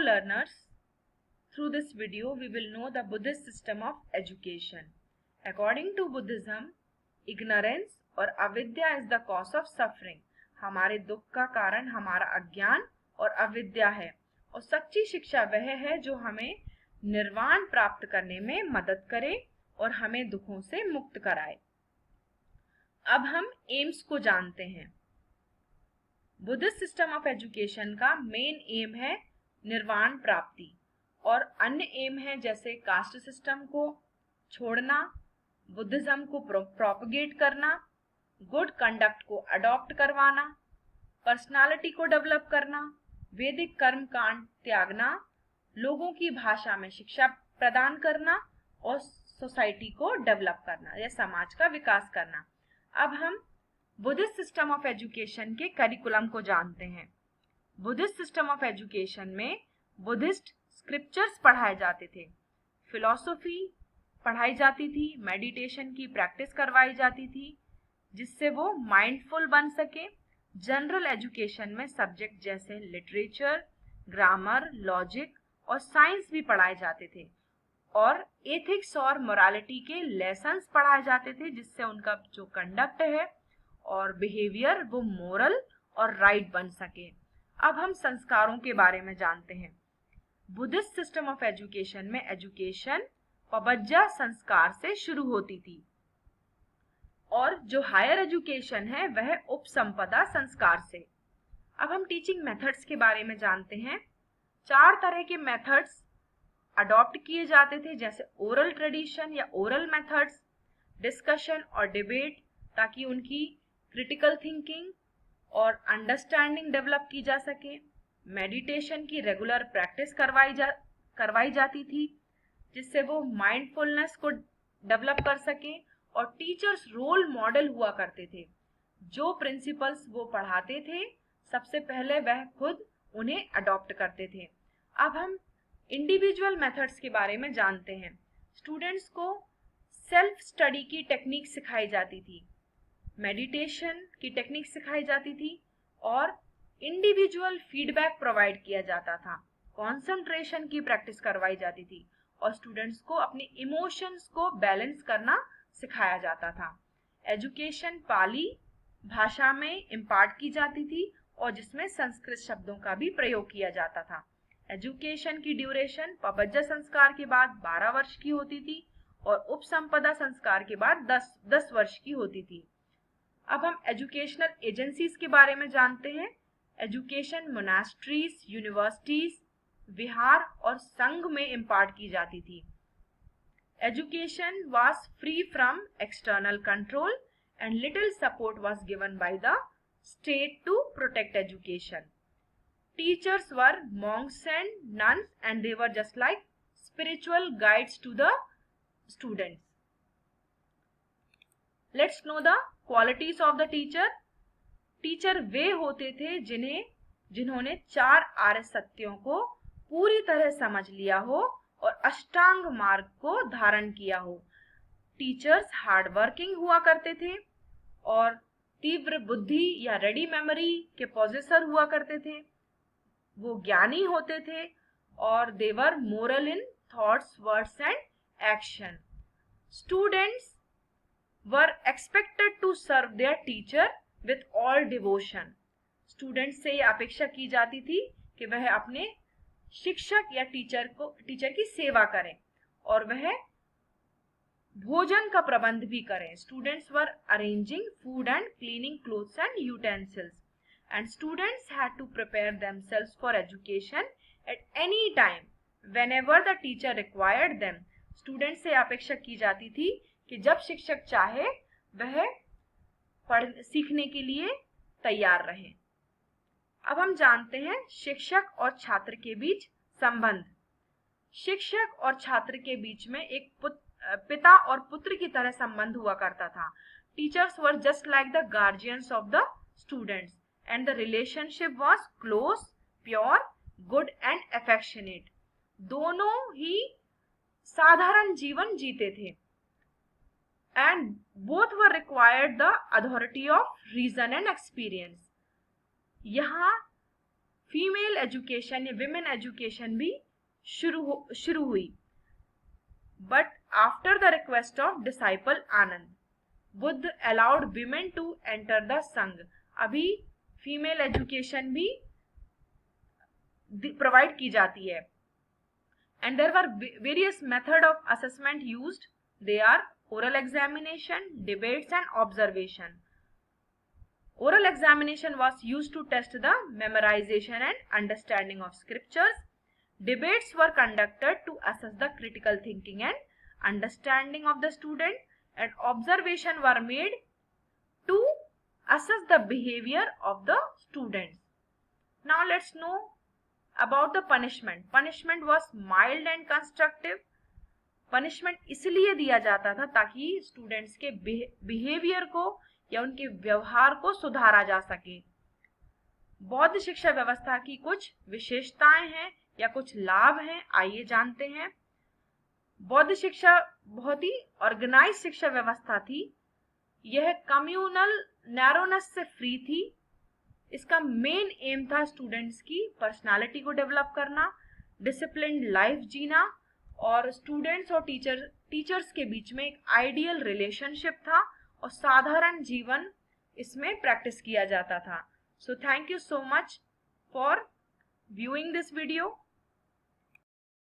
learners, through this video we will know the Buddhist system of education. According to Buddhism, ignorance और अविद्या is the cause of suffering. हमारे दुख का कारण हमारा अज्ञान और अविद्या है, और सच्ची शिक्षा वह है जो हमें निर्वाण प्राप्त करने में मदद करे और हमें दुखों से मुक्त कराए। अब हम एम्स को जानते हैं। बुद्धिस्ट सिस्टम ऑफ एजुकेशन का मेन एम है निर्वाण प्राप्ति, और अन्य एम है जैसे कास्ट सिस्टम को छोड़ना, बुद्धिज्म को प्रोपगेट करना, गुड कंडक्ट को अडॉप्ट करवाना, पर्सनालिटी को डेवलप करना, वैदिक कर्म कांड त्यागना, लोगों की भाषा में शिक्षा प्रदान करना और सोसाइटी को डेवलप करना या समाज का विकास करना। अब हम बुद्धिस्ट सिस्टम ऑफ एजुकेशन के करिकुलम को जानते हैं। बुद्धिस्ट सिस्टम ऑफ एजुकेशन में बुद्धिस्ट स्क्रिप्चर्स पढ़ाए जाते थे, फिलॉसफी पढ़ाई जाती थी, मेडिटेशन की प्रैक्टिस करवाई जाती थी जिससे वो माइंडफुल बन सके। जनरल एजुकेशन में सब्जेक्ट जैसे लिटरेचर, ग्रामर, लॉजिक और साइंस भी पढ़ाए जाते थे, और एथिक्स और मोरालिटी के लेसन्स पढ़ाए जाते थे जिससे उनका जो कंडक्ट है और बिहेवियर वो मोरल और राइट बन सके। अब हम संस्कारों के बारे में जानते हैं। बुद्धिस्ट सिस्टम ऑफ एजुकेशन में एजुकेशन पबज्जा संस्कार से शुरू होती थी, और जो हायर एजुकेशन है वह उपसंपदा संस्कार से। अब हम टीचिंग मेथड्स के बारे में जानते हैं। 4 तरह के मेथड्स अडॉप्ट किए जाते थे, जैसे ओरल ट्रेडिशन या ओरल मेथड्स, डिस्कशन और डिबेट, ताकि उनकी क्रिटिकल थिंकिंग और अंडरस्टैंडिंग डेवलप की जा सके। मेडिटेशन की रेगुलर प्रैक्टिस करवाई जाती थी जिससे वो माइंडफुलनेस को डेवलप कर सके, और टीचर्स रोल मॉडल हुआ करते थे। जो प्रिंसिपल्स वो पढ़ाते थे सबसे पहले वह खुद उन्हें अडॉप्ट करते थे। अब हम इंडिविजुअल मेथड्स के बारे में जानते हैं। स्टूडेंट्स को सेल्फ स्टडी की टेक्निक सिखाई जाती थी, मेडिटेशन की टेक्निक सिखाई जाती थी, और इंडिविजुअल फीडबैक प्रोवाइड किया जाता था, कंसंट्रेशन की प्रैक्टिस करवाई जाती थी, और स्टूडेंट्स को अपने इमोशंस को बैलेंस करना सिखाया जाता था। एजुकेशन पाली भाषा में इम्पार्ट की जाती थी और जिसमें संस्कृत शब्दों का भी प्रयोग किया जाता था। एजुकेशन की ड्यूरेशन पबज्जा संस्कार के बाद 12 वर्ष की होती थी और उपसंपदा संस्कार के बाद 10 वर्ष की होती थी। अब हम एजुकेशनल एजेंसीज के बारे में जानते हैं। एजुकेशन मोनास्ट्रीज, यूनिवर्सिटीज, विहार और संघ में इम्पार्ट की जाती थी। Education was free from external control and little support was given by the state to protect education. Teachers were monks and nuns, and they were just like spiritual guides to the students. Let's know the qualities of the teacher. Teacher वे होते थे जिन्होंने 4 आर्य सत्यों को पूरी तरह समझ लिया हो और अष्टांग मार्ग को धारण किया हो। टीचर्स हार्ड वर्किंग हुआ करते थे और तीव्र बुद्धि या रेडी मेमोरी के पोजेसर हुआ करते थे। वो ज्ञानी होते थे और they were moral in thoughts, words and action. Students were expected to serve their teacher with all devotion. Students से ये अपेक्षा की जाती थी कि वह अपने शिक्षक या टीचर की सेवा करें और वह भोजन का प्रबंध भी करें। Students were arranging food and cleaning clothes and utensils, and students had to prepare themselves for education at any time whenever the teacher required them. Students से अपेक्षा की जाती थी कि जब शिक्षक चाहे वह सीखने के लिए तैयार रहें। अब हम जानते हैं शिक्षक और छात्र के बीच संबंध। शिक्षक और छात्र के बीच में एक पिता और पुत्र की तरह संबंध हुआ करता था। Teachers were just like the guardians of the students, and the relationship was close, pure, good and affectionate. दोनों ही साधारण जीवन जीते थे, and both were required the authority of reason and experience. यहाँ फीमेल एजुकेशन या विमेन एजुकेशन भी शुरू हुई। But after the request of disciple Anand, Buddha allowed women to enter the sangha. अभी फीमेल एजुकेशन भी प्रोवाइड की जाती है। And there were various method of assessment used. They are oral examination, debates and observation. Oral examination was used to test the memorization and understanding of scriptures. Debates were conducted to assess the critical thinking and understanding of the student, and observation were made to assess the behavior of the students. Now let's know about the punishment. Punishment was mild and constructive. Punishment इसलिए दिया जाता था ताकि students के behaviour को या उनके व्यवहार को सुधारा जा सके। बौद्ध शिक्षा व्यवस्था की कुछ विशेषताएं हैं या कुछ लाभ हैं, आइए जानते हैं। बौद्ध शिक्षा बहुत ही ऑर्गेनाइज शिक्षा व्यवस्था थी। यह कम्युनल नैरोनेस से फ्री थी। इसका मेन एम था स्टूडेंट्स की पर्सनालिटी को डेवलप करना, डिसिप्लिन्ड लाइफ जीना, और स्टूडेंट्स और टीचर्स के बीच में एक आइडियल रिलेशनशिप था और साधारण जीवन इसमें प्रैक्टिस किया जाता था। So thank you so much for viewing this video.